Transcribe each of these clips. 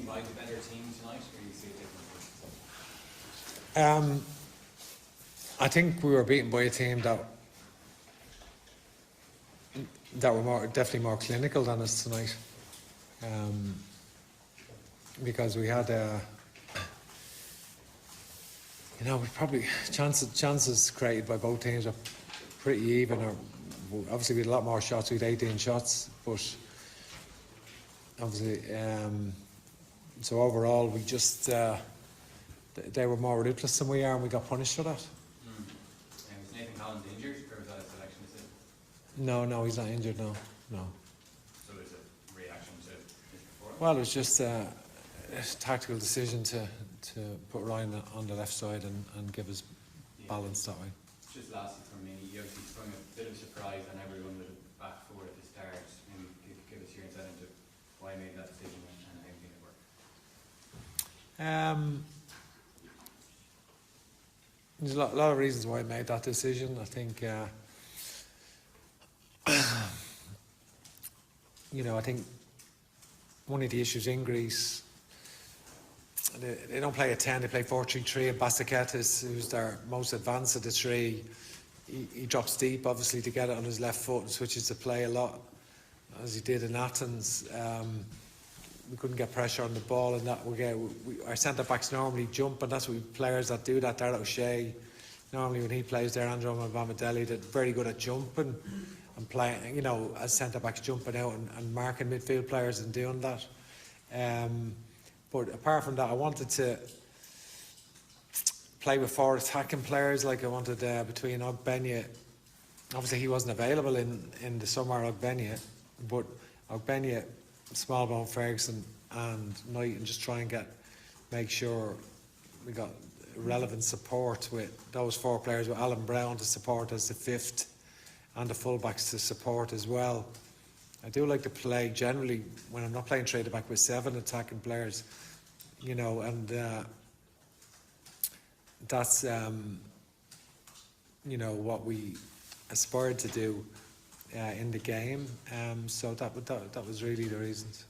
seem like a better team tonight, or you see it differently? I think we were beaten by a team that were definitely more clinical than us tonight, because we had we probably chances created by both teams are pretty even. Or obviously we had a lot more shots. We had 18 shots, but obviously, so overall we just they were more ruthless than we are, and we got punished for that. Was Nathan Collins injured, or was that a selection decision? No, he's not injured. No. So it's a reaction to his performance? Well, it was just a tactical decision to put Ryan on the left side and give us balance that way. Just lastly from me, you obviously sprung a bit of a surprise on everyone with a back four at the start. Maybe give us your insight into why you made that decision and how you think it worked. There's a lot of reasons why I made that decision. I think, I think one of the issues in Greece, they don't play a 10, they play 4-3-3, and Basaketis, who's their most advanced of the three, he drops deep, obviously, to get it on his left foot and switches to play a lot, as he did in Athens. We couldn't get pressure on the ball, and that our centre-backs normally jump, and that's what players that do that. Darragh O'Shea, normally when he plays there, Andrew Mabamidele, they're very good at jumping and playing, as centre-backs jumping out and marking midfield players and doing that. But apart from that, I wanted to play with 4 attacking players. Like I wanted between Ogbenya, obviously he wasn't available in the summer, Ogbenya, but Ogbenya, Smallbone, Ferguson and Knight, and just try and make sure we got relevant support with those 4 players, with Alan Brown to support as the 5th and the fullbacks to support as well. I do like to play generally when I'm not playing trade back with 7 attacking players, and that's what we aspired to do in the game. So that was really the reasons.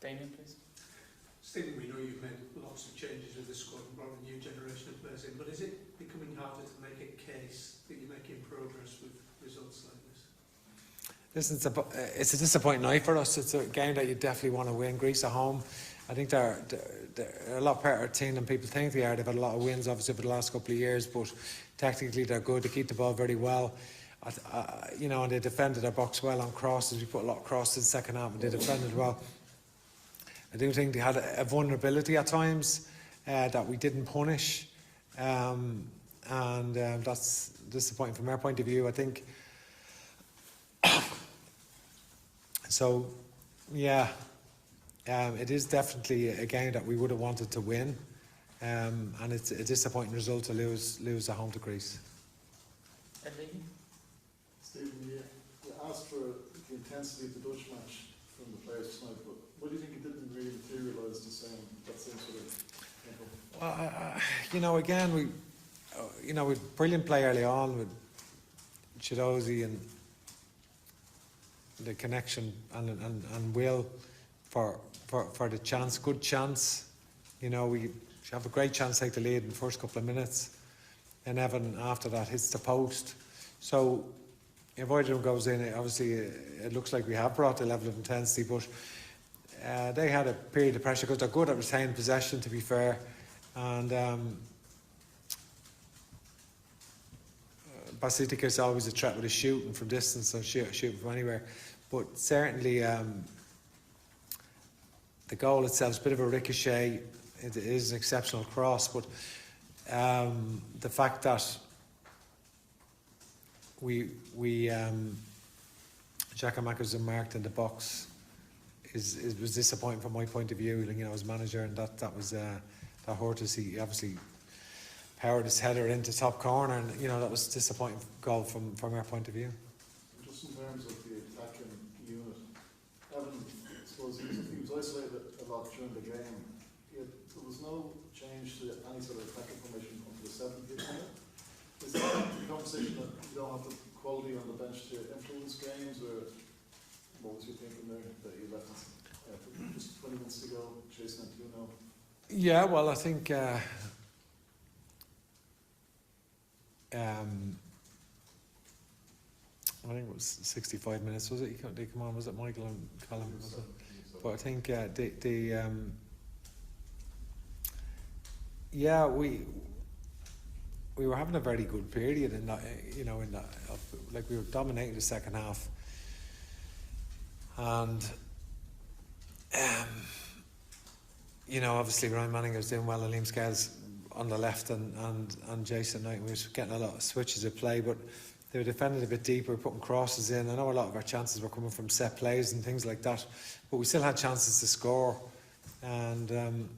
Damien, please. Stephen, we know you've made lots of changes with the squad and brought a new generation of players in, but is it becoming harder to make a case that you're making progress with results like this? Listen, it's a disappointing night for us. It's a game that you definitely want to win. Greece at home, I think they're a lot better team than people think they are. They've had a lot of wins, obviously, over the last couple of years, but technically they're good. They keep the ball very well. And they defended their box well on crosses. We put a lot of crosses in the second half, and they defended well. I do think they had a vulnerability at times that we didn't punish, and that's disappointing from our point of view, I think. So, yeah, it is definitely a game that we would have wanted to win, and it's a disappointing result to lose at home to Greece. Stephen, you asked for the intensity of the Dutch match from the players tonight, but what do you think it didn't really materialise that same sort of tempo? Well, again, we brilliant play early on with Chidozie and the connection and will for the chance, good chance. We have a great chance to take the lead in the first couple of minutes, and Evan after that hits the post. So if either of them goes in, obviously it looks like we have brought the level of intensity, but they had a period of pressure because they're good at retaining possession, to be fair, and Basitic is always a threat with his shooting from distance, so shooting from anywhere. But certainly the goal itself is a bit of a ricochet. It is an exceptional cross, but the fact that we Giacomakis are marked in the box was disappointing from my point of view, as manager, and that hurt us. He obviously powered his header into top corner, and that was a disappointing goal from our point of view. Just in terms of the attacking unit, Evan, I suppose he was isolated a lot during the game. Yet there was no change to any sort of attacking formation until the 70th minute. Is that the conversation that you don't have the quality on the bench to influence games, or what was your thinking there that you left just 20 minutes to go? Jason and you know. Yeah, well, I think I think it was 65 minutes, was it? They come on, was it Michael and Colin? Was it? But I think yeah, we were having a very good period in that, like we were dominating the second half, and obviously Ryan Manning was doing well, and Liam Scales on the left, and Jason Knight. We were getting a lot of switches of play, but they were defending a bit deeper, putting crosses in. I know a lot of our chances were coming from set plays and things like that, but we still had chances to score. And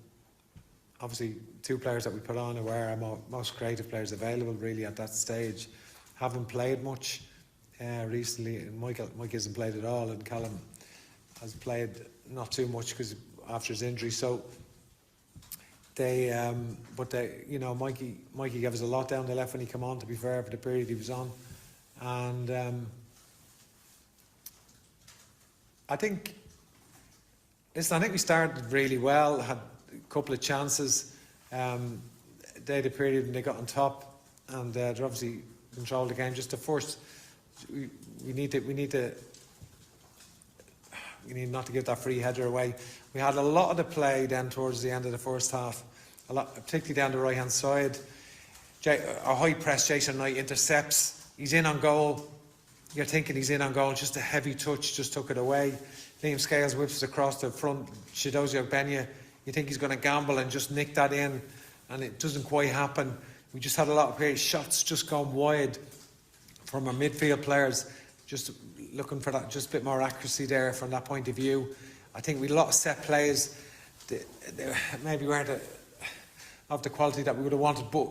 obviously, two players that we put on who were our most creative players available really at that stage haven't played much recently. Mike hasn't played at all, and Callum has played not too much because after his injury. So Mikey gave us a lot down the left when he came on, to be fair, for the period he was on. And I think we started really well, had a couple of chances. They had a period when they got on top, and they obviously controlled the game. Just the first, we need not to give that free header away. We had a lot of the play then towards the end of the first half, a lot, particularly down the right hand side. Our high press, Jason Knight intercepts. He's in on goal. You're thinking he's in on goal. Just a heavy touch just took it away. Liam Scales whips it across the front. Chidozie Ogbenya. You think he's going to gamble and just nick that in, and it doesn't quite happen. We just had a lot of shots just gone wide from our midfield players. Just looking for that, just a bit more accuracy there from that point of view. I think we had a lot of set plays. They maybe weren't of the quality that we would have wanted, but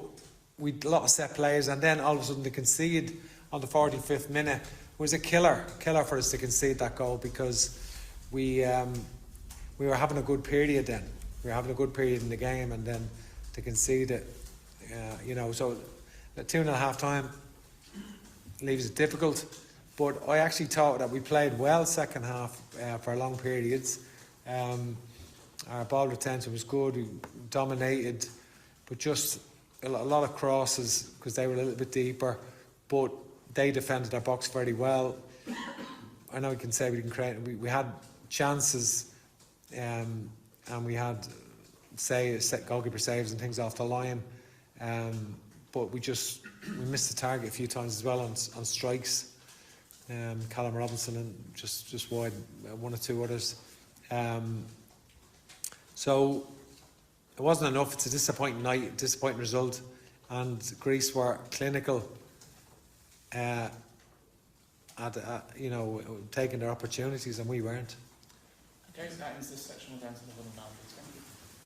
we had a lot of set plays, and then all of a sudden they concede on the 45th minute. It was a killer for us to concede that goal, because we were having a good period then. We were having a good period in the game, and then to concede it, so the 2-0 half time leaves it difficult. But I actually thought that we played well second half for long periods. Our ball retention was good. We dominated, but just a lot of crosses because they were a little bit deeper. But they defended our box very well. I know we can say we didn't create. We had chances, and we had goalkeeper saves and things off the line. But we missed the target a few times as well on strikes. Callum Robinson and just wide, one or two others. So it wasn't enough. It's a disappointing night, disappointing result, and Greece were clinical at taking their opportunities, and we weren't. Okay, so that ends this section. We'll go to the one and